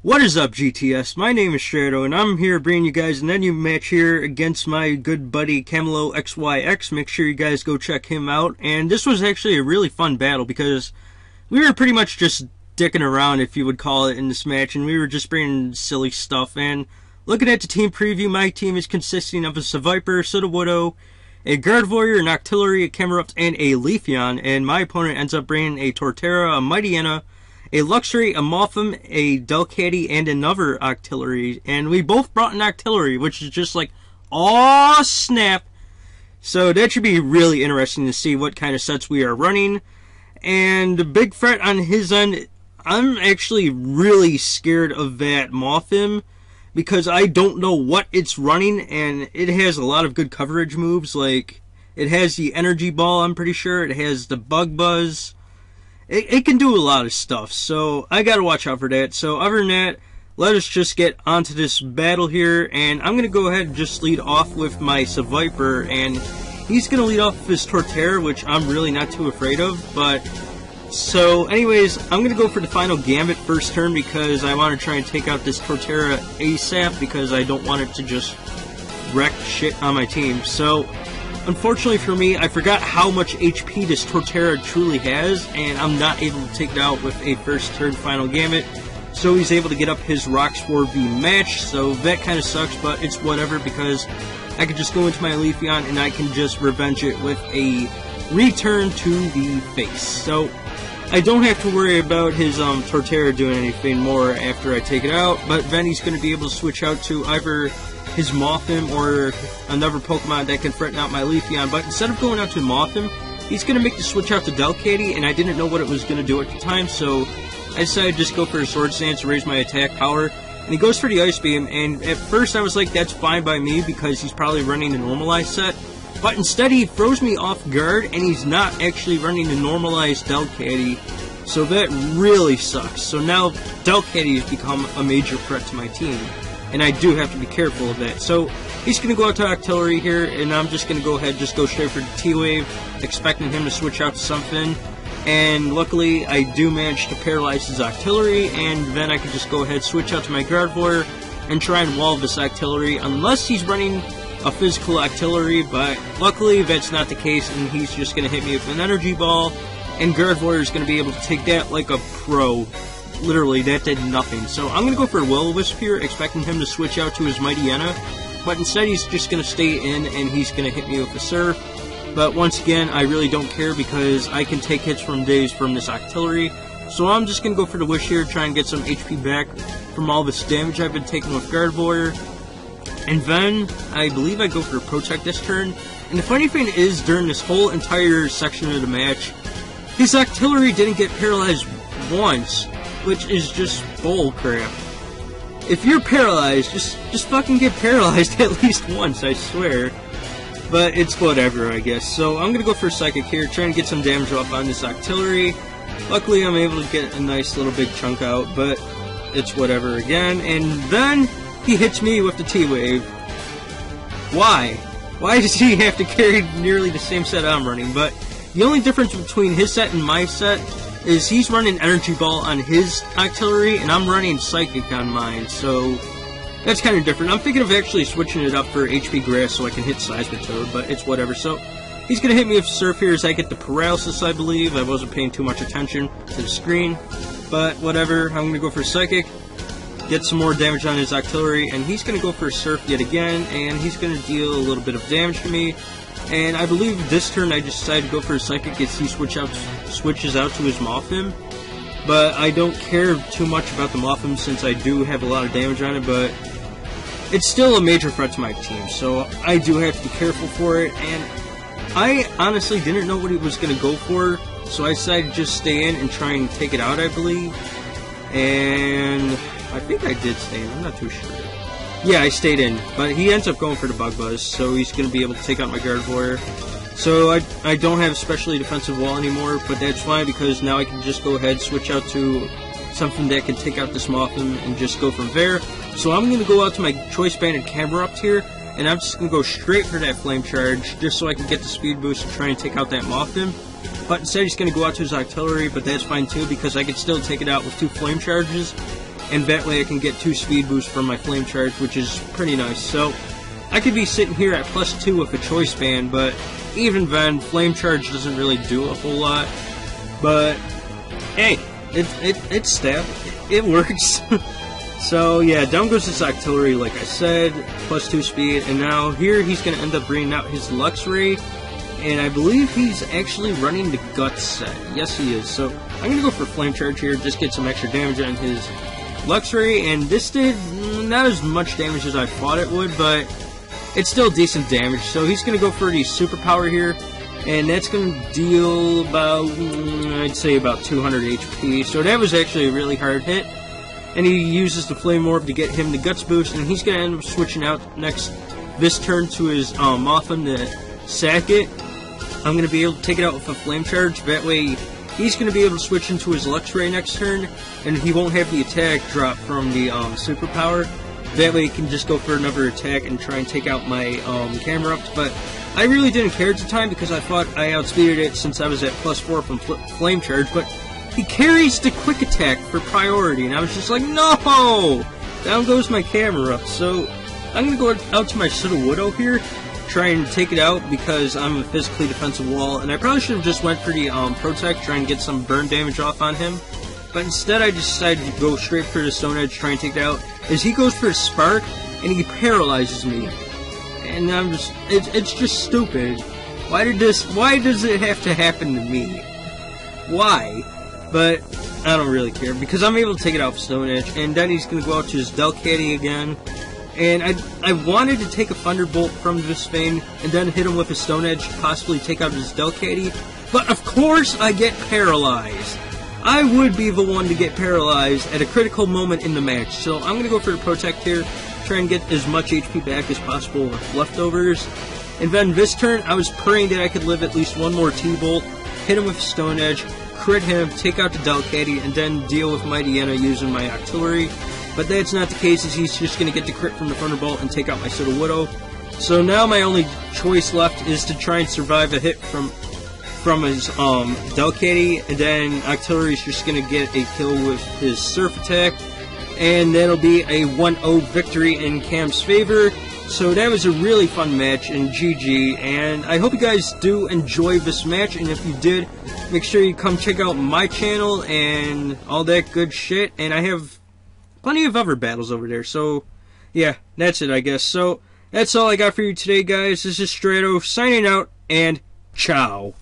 What is up, GTS? My name is Strato, and I'm here bringing you guys an new match here against my good buddy KameloxYx. Make sure you guys go check him out. And this was actually a really fun battle because we were pretty much just dicking around, if you would call it, in this match, and we were just bringing silly stuff. And looking at the team preview, my team is consisting of a Seviper, Sudowoodo, a Guard Warrior, an Octillery, a Camerupt, and a Leafeon. And my opponent ends up bringing a Torterra, a Mightyena, a Luxray, a Mothim, a Delcatty, and another Octillery. And we both brought an Octillery, which is just like, aw, snap. So that should be really interesting to see what kind of sets we are running. And the big threat on his end, I'm actually really scared of that Mothim, because I don't know what it's running, and it has a lot of good coverage moves. Like, it has the Energy Ball, I'm pretty sure. It has the Bug Buzz. It can do a lot of stuff, so I gotta watch out for that. So other than that, let us just get onto this battle here, and I'm gonna go ahead and just lead off with my Seviper, and he's gonna lead off with his Torterra, which I'm really not too afraid of. But so anyways, I'm gonna go for the final Gambit first turn because I want to try and take out this Torterra ASAP, because I don't want it to just wreck shit on my team. So unfortunately for me, I forgot how much HP this Torterra truly has, and I'm not able to take it out with a first turn final Gambit. So he's able to get up his Rock Spore V match, so that kind of sucks, but it's whatever, because I could just go into my Leafeon and I can just revenge it with a return to the face. So I don't have to worry about his Torterra doing anything more after I take it out, but then he's going to be able to switch out to either his Mothim or another Pokemon that can threaten out my Leafeon. But instead of going out to Mothim, he's going to make the switch out to Delcatty, and I didn't know what it was going to do at the time, so I decided to just go for a Sword Stance to raise my attack power. And he goes for the Ice Beam, and at first I was like, that's fine by me because he's probably running the normalized set. But instead he throws me off guard, and he's not actually running the normalized Delcatty, so that really sucks. So now Delcatty has become a major threat to my team, and I do have to be careful of that. So he's going to go out to Octillery here, and I'm just going to go ahead, just go straight for the T-Wave, expecting him to switch out to something. And luckily, I do manage to paralyze his Octillery, and then I can just go ahead, switch out to my Guard Warrior, and try and wall this Octillery, unless he's running a physical Octillery, but luckily that's not the case, and he's just going to hit me with an Energy Ball, and Guard Warrior is going to be able to take that like a pro. Literally, that did nothing. So I'm going to go for a Will-O-Wisp here, expecting him to switch out to his Mightyena, but instead he's just going to stay in, and he's going to hit me with a Surf. But once again, I really don't care because I can take hits from days from this Octillery. So I'm just going to go for the Wish here, try and get some HP back from all this damage I've been taking with Guard Warrior. And then, I believe I go for a Protect this turn. And the funny thing is, during this whole entire section of the match, his Octillery didn't get paralyzed once, which is just bull crap. If you're paralyzed, just fucking get paralyzed at least once, I swear. But it's whatever, I guess. So I'm gonna go for a Psychic here, trying to get some damage off on this Octillery. Luckily, I'm able to get a nice little big chunk out, but it's whatever again. And then he hits me with the T-Wave. Why? Why does he have to carry nearly the same set I'm running? But the only difference between his set and my set is he's running Energy Ball on his Octillery, and I'm running Psychic on mine, so that's kind of different. I'm thinking of actually switching it up for HP Grass so I can hit Seismitoad, but it's whatever. So he's going to hit me with Surf here as I get the Paralysis, I believe. I wasn't paying too much attention to the screen, but whatever. I'm going to go for Psychic, get some more damage on his Octillery, and he's going to go for a Surf yet again, and he's going to deal a little bit of damage to me. And I believe this turn I just decided to go for a Psychic as he switches out to his Mothim. But I don't care too much about the Mothim since I do have a lot of damage on it, but it's still a major threat to my team, so I do have to be careful for it. And I honestly didn't know what he was going to go for, so I decided to just stay in and try and take it out, I believe. And I think I did stay in, I'm not too sure. Yeah, I stayed in, but he ends up going for the Bug Buzz, so he's going to be able to take out my Guard Warrior. So I don't have Specially Defensive Wall anymore, but that's fine because now I can just go ahead, switch out to something that can take out this Mothim and just go from there. So I'm going to go out to my Choice Banded Camerupt here, and I'm just going to go straight for that Flame Charge, just so I can get the speed boost and try and take out that Mothim. But instead he's going to go out to his Octillery, but that's fine too, because I can still take it out with 2 Flame Charges. and that way I can get 2 speed boosts from my flame charge, which is pretty nice. So I could be sitting here at +2 with a choice band, but even then, flame charge doesn't really do a whole lot. But hey, it's stab. It works. So yeah, down goes his artillery, like I said, +2 speed, and now here he's going to end up bringing out his Lux Ray, and I believe he's actually running the Guts set. Yes, he is. So I'm going to go for Flame Charge here, just get some extra damage on his Lux Ray, and this did not as much damage as I thought it would, but it's still decent damage. So he's going to go for the Superpower here, and that's going to deal about, I'd say about 200 HP, so that was actually a really hard hit. And he uses the Flame Orb to get him the Guts boost, and he's going to end up switching out this turn to his Mothman to sack it. I'm going to be able to take it out with a Flame Charge, that way he's going to be able to switch into his Lux Ray next turn, and he won't have the attack drop from the Superpower. That way he can just go for another attack and try and take out my Camerupt, but I really didn't care at the time because I thought I outspeeded it since I was at +4 from Flame Charge, but he carries the Quick Attack for priority, and I was just like, no! Down goes my Camerupt. So I'm going to go out to my Sudowoodo here, try and take it out because I'm a physically defensive wall, and I probably should have just went for the Protect, try and get some burn damage off on him. But instead I just decided to go straight for the Stone Edge, try and take it out, as he goes for a Spark, and he paralyzes me. And I'm just, it's just stupid. Why does it have to happen to me? Why? But I don't really care, because I'm able to take it out with Stone Edge, and then he's going to go out to his Delcatty again. And I wanted to take a Thunderbolt from this thing, and then hit him with a Stone Edge, possibly take out his Delcatty, but of course I get paralyzed. I would be the one to get paralyzed at a critical moment in the match, so I'm going to go for the Protect here, try and get as much HP back as possible with leftovers. And then this turn, I was praying that I could live at least one more T-Bolt, hit him with Stone Edge, crit him, take out the Delcatty, and then deal with Mightyena using my Artillery. But that's not the case, as he's just going to get the crit from the Thunderbolt and take out my Sudowoodo. So now my only choice left is to try and survive a hit from his Delcatty, and then Artillery's just going to get a kill with his Surf Attack, and that'll be a 1-0 victory in Cam's favor. So that was a really fun match, and GG, and I hope you guys do enjoy this match, and if you did, make sure you come check out my channel and all that good shit, and I have plenty of other battles over there. So yeah, that's it, I guess. So that's all I got for you today, guys. This is Strato signing out, and ciao.